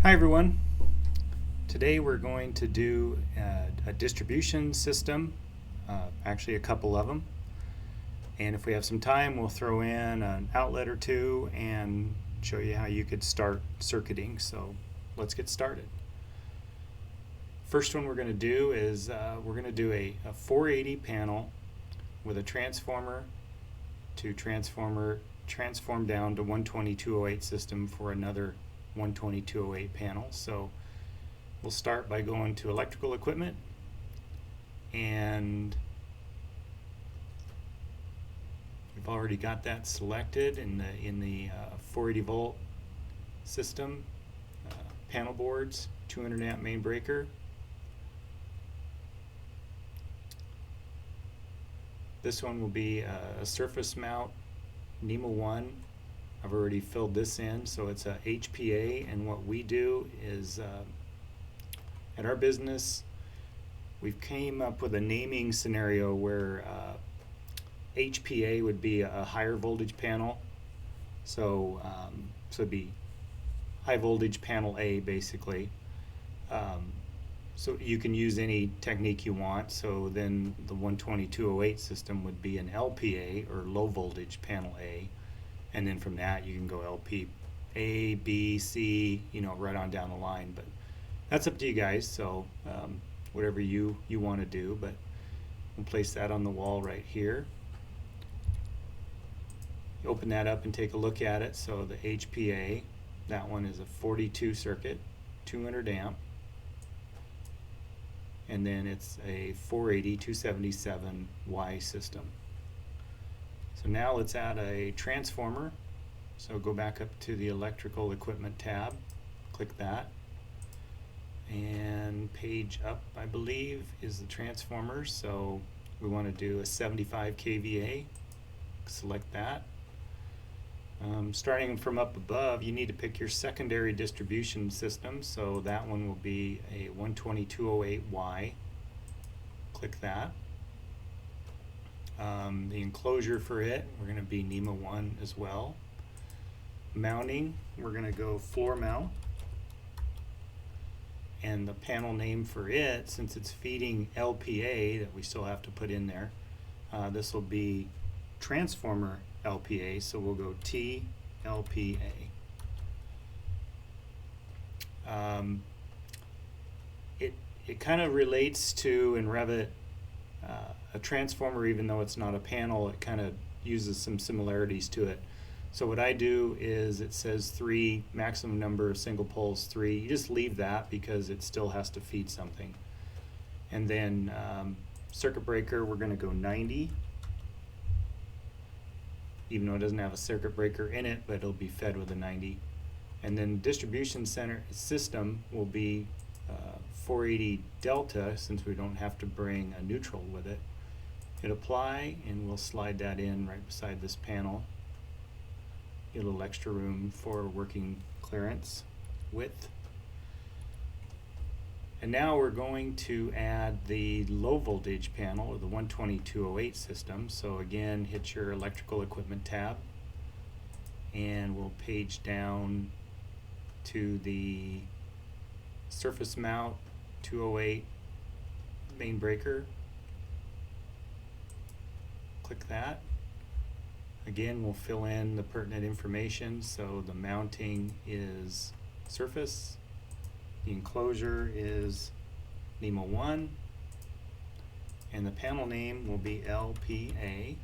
Hi everyone. Today we're going to do a distribution system, actually a couple of them. And if we have some time, we'll throw in an outlet or two and show you how you could start circuiting. So let's get started. First one we're going to do is we're going to do a 480 panel with a transformer to transform down to 12208 system for another 12208 panel. So we'll start by going to electrical equipment, and we've already got that selected in the 480 volt system, panel boards, 200 amp main breaker. This one will be a surface mount NEMA 1. I've already filled this in, so it's a HPA, and what we do is at our business we've came up with a naming scenario where HPA would be a higher voltage panel, so it'd be high voltage panel A basically. So you can use any technique you want. So then the 12208 system would be an LPA, or low voltage panel A, and then from that you can go LP A, B, C, right on down the line. But that's up to you guys. So whatever you want to do. But we'll place that on the wall right here. You open that up and take a look at it. So the HPA, that one is a 42 circuit, 200 amp. And then it's a 480 277Y system. So now let's add a transformer. So go back up to the electrical equipment tab, click that, and page up, I believe, is the transformer. So we want to do a 75 kVA, select that. Starting from up above, you need to pick your secondary distribution system. So that one will be a 12208Y. Click that. The enclosure for it, we're going to be NEMA 1 as well. Mounting, we're going to go floor mount. And the panel name for it, since it's feeding LPA that we still have to put in there, this will be transformer LPA, so we'll go TLPA. It kind of relates to, in Revit, a transformer. Even though it's not a panel, it kind of uses some similarities to it. So what I do is, it says 3, maximum number of single poles 3. You just leave that because it still has to feed something. And then circuit breaker, we're going to go 90. Even though it doesn't have a circuit breaker in it, but it'll be fed with a 90. And then distribution center system will be 480 delta, since we don't have to bring a neutral with it. Hit apply, and we'll slide that in right beside this panel. Get a little extra room for working clearance width. And now we're going to add the low voltage panel, or the 12208 system. So again, hit your electrical equipment tab, and we'll page down to the surface mount 208 main breaker. Click that. Again, we'll fill in the pertinent information. So the mounting is surface. The enclosure is NEMA 1, and the panel name will be LPA.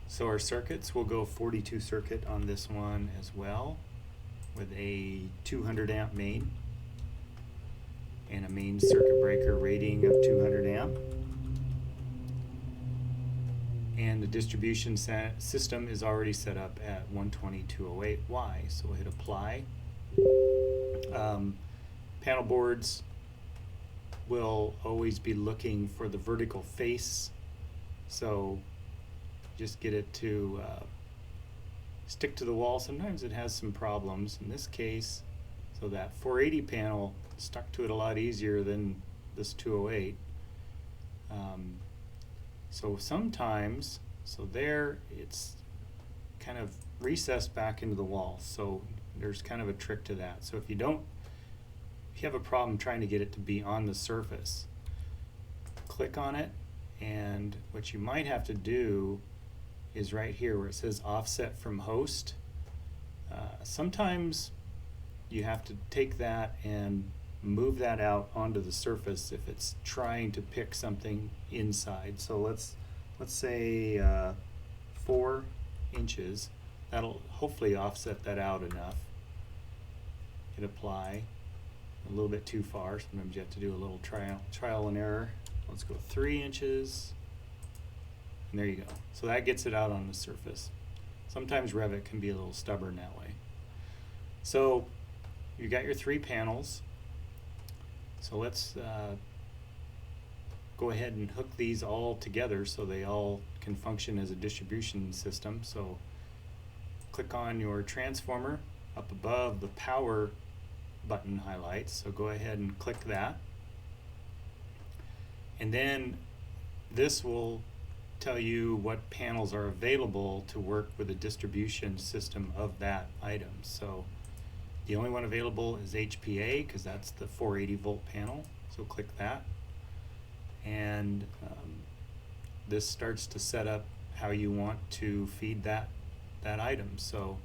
So our circuits will go 42 circuit on this one as well, with a 200 amp main and a main circuit breaker rating of 200 amp. And the distribution system is already set up at 12208Y. So we'll hit apply. Panel boards will always be looking for the vertical face, so just get it to stick to the wall. Sometimes it has some problems. In this case, so that 480 panel stuck to it a lot easier than this 208. So sometimes, there it's kind of recessed back into the wall. So there's kind of a trick to that. So if you have a problem trying to get it to be on the surface, click on it, and what you might have to do is right here where it says offset from host. Sometimes you have to take that and move that out onto the surface if it's trying to pick something inside. So let's say 4 inches. That'll hopefully offset that out enough. Hit apply. A little bit too far. Sometimes you have to do a little trial and error. Let's go 3 inches. And there you go. So that gets it out on the surface. Sometimes Revit can be a little stubborn that way. So you got your 3 panels. So let's go ahead and hook these all together so they all can function as a distribution system. So click on your transformer up above the power button highlights. So go ahead and click that. And then this will tell you what panels are available to work with a distribution system of that item. So the only one available is HPA because that's the 480 volt panel. So click that. And this starts to set up how you want to feed that item. So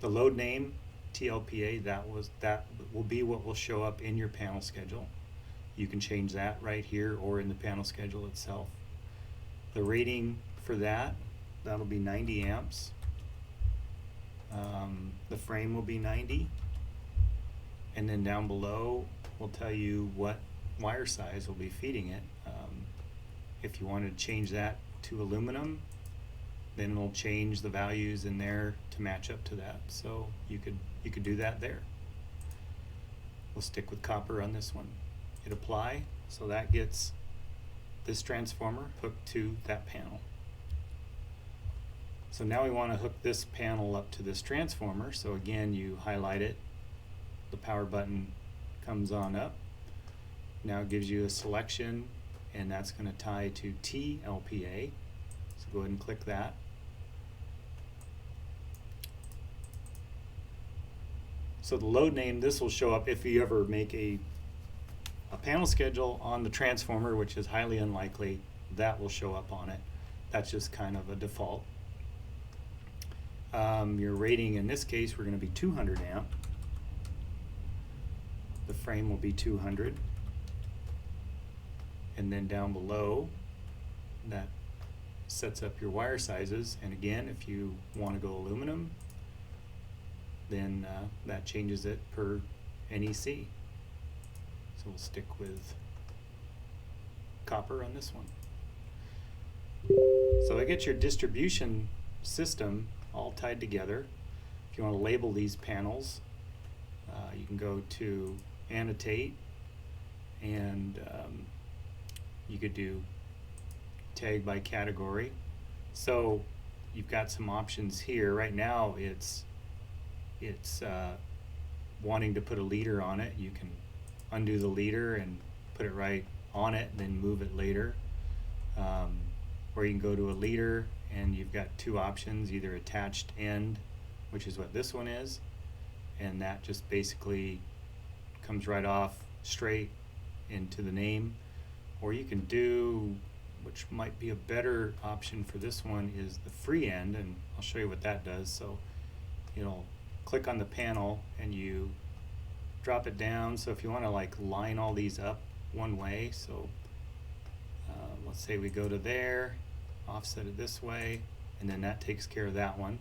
the load name, TLPA, that will be what will show up in your panel schedule. You can change that right here or in the panel schedule itself. The rating for that'll be 90 amps. The frame will be 90. And then down below will tell you what wire size will be feeding it. If you wanted to change that to aluminum, then it'll change the values in there to match up to that. So you could do that there. We'll stick with copper on this one. Hit apply, so that gets this transformer hooked to that panel. So now we want to hook this panel up to this transformer. So again, you highlight it, the power button comes on up. Now it gives you a selection, and that's going to tie to TLPA. So go ahead and click that. So the load name, this will show up if you ever make a panel schedule on the transformer, which is highly unlikely. That will show up on it. That's just kind of a default. Your rating in this case, we're going to be 200 amp. The frame will be 200. And then down below, that sets up your wire sizes. And again, if you want to go aluminum, then that changes it per NEC. So we'll stick with copper on this one. So that gets your distribution system all tied together. If you want to label these panels, you can go to annotate, and you could do tag by category. So you've got some options here. Right now it's wanting to put a leader on it. You can undo the leader and put it right on it, and then move it later. Or you can go to a leader, and you've got 2 options, either attached end, which is what this one is, and that just basically comes right off straight into the name. Or you can do, which might be a better option for this one, is the free end, and I'll show you what that does. So you'll click on the panel and you drop it down. So if you want to like line all these up one way, so let's say we go to there, offset it this way, and then that takes care of that one.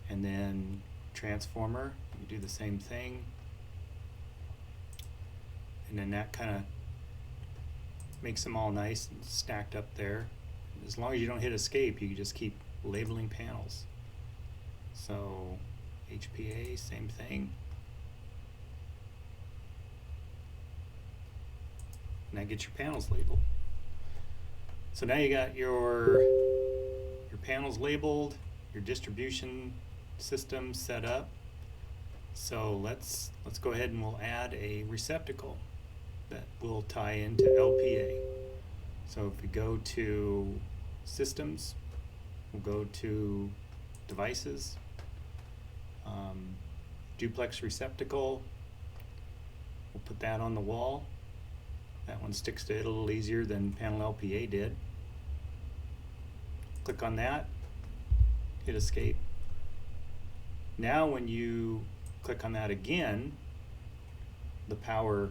And then transformer, you do the same thing, and then that kind of makes them all nice and stacked up there. As long as you don't hit escape, you can just keep labeling panels. So HPA, same thing. And that gets your panels labeled. So now you got your panels labeled, your distribution system set up. So let's go ahead and we'll add a receptacle that will tie into LPA. So if we go to systems, we'll go to devices, duplex receptacle. We'll put that on the wall. That one sticks to it a little easier than panel LPA did. Click on that, hit escape. Now when you click on that again, the power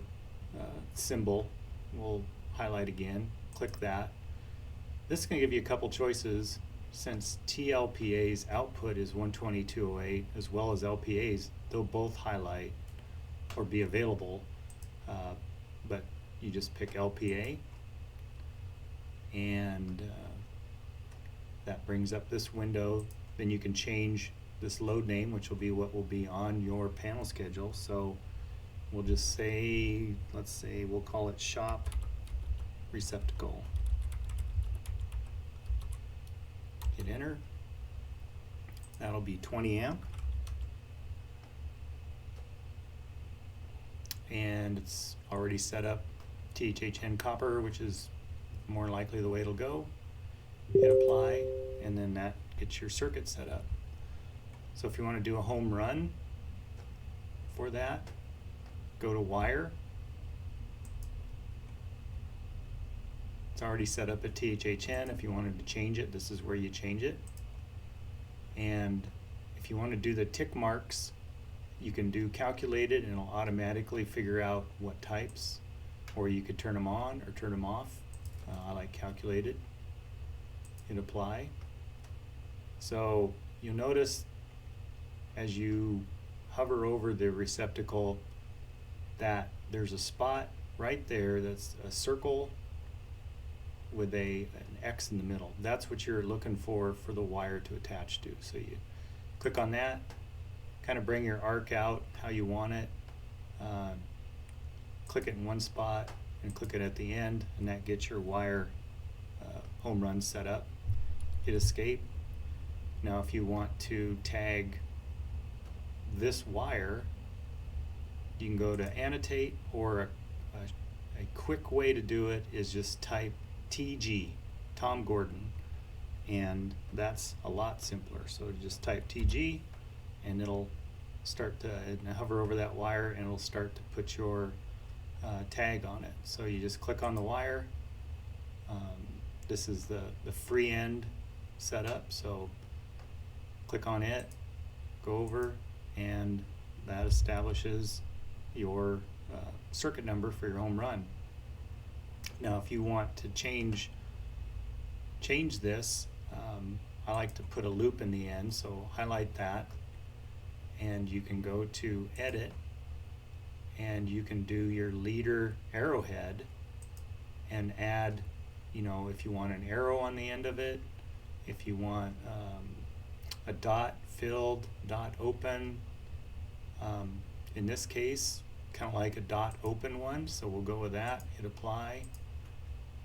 symbol will highlight again. Click that. This is going to give you a couple choices. Since TLPA's output is 12208 as well as LPA's, they'll both highlight or be available, but you just pick LPA, and that brings up this window. Then you can change this load name, which will be what will be on your panel schedule. So we'll just say, let's say we'll call it shop receptacle. Hit enter. That'll be 20 amp. And it's already set up THHN copper, which is more likely the way it'll go. Hit apply, and then that gets your circuit set up. So if you want to do a home run for that, go to wire. It's already set up at THHN. If you wanted to change it, this is where you change it. And if you want to do the tick marks, you can do calculated and it'll automatically figure out what types, or you could turn them on or turn them off. I like calculated. Hit apply. So you'll notice as you hover over the receptacle that there's a spot right there that's a circle with an X in the middle. That's what you're looking for the wire to attach to. So you click on that, kind of bring your arc out how you want it, click it in one spot and click it at the end, and that gets your wire home run set up. Hit escape. Now if you want to tag this wire, you can go to annotate, or a quick way to do it is just type TG, Tom Gordon, and that's a lot simpler. So just type TG and it'll start to hover over that wire, and it'll start to put your tag on it. So you just click on the wire. This is the free end setup, so click on it, go over, and that establishes your circuit number for your home run. Now if you want to change this, I like to put a loop in the end, so highlight that, and you can go to edit, and you can do your leader arrowhead and add, if you want an arrow on the end of it, if you want a dot filled, dot open, in this case kind of like a dot open one, so we'll go with that. Hit apply,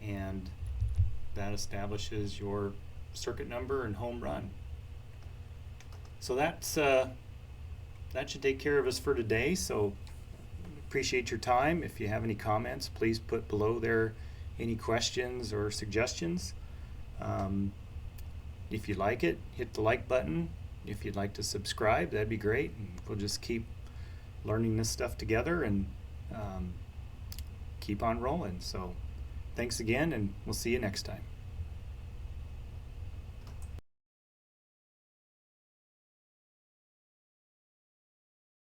and that establishes your circuit number and home run. So that's that should take care of us for today. So appreciate your time. If you have any comments, please put below there any questions or suggestions. If you like it, hit the like button. If you'd like to subscribe, that'd be great, and we'll just keep learning this stuff together and keep on rolling. So thanks again, and we'll see you next time.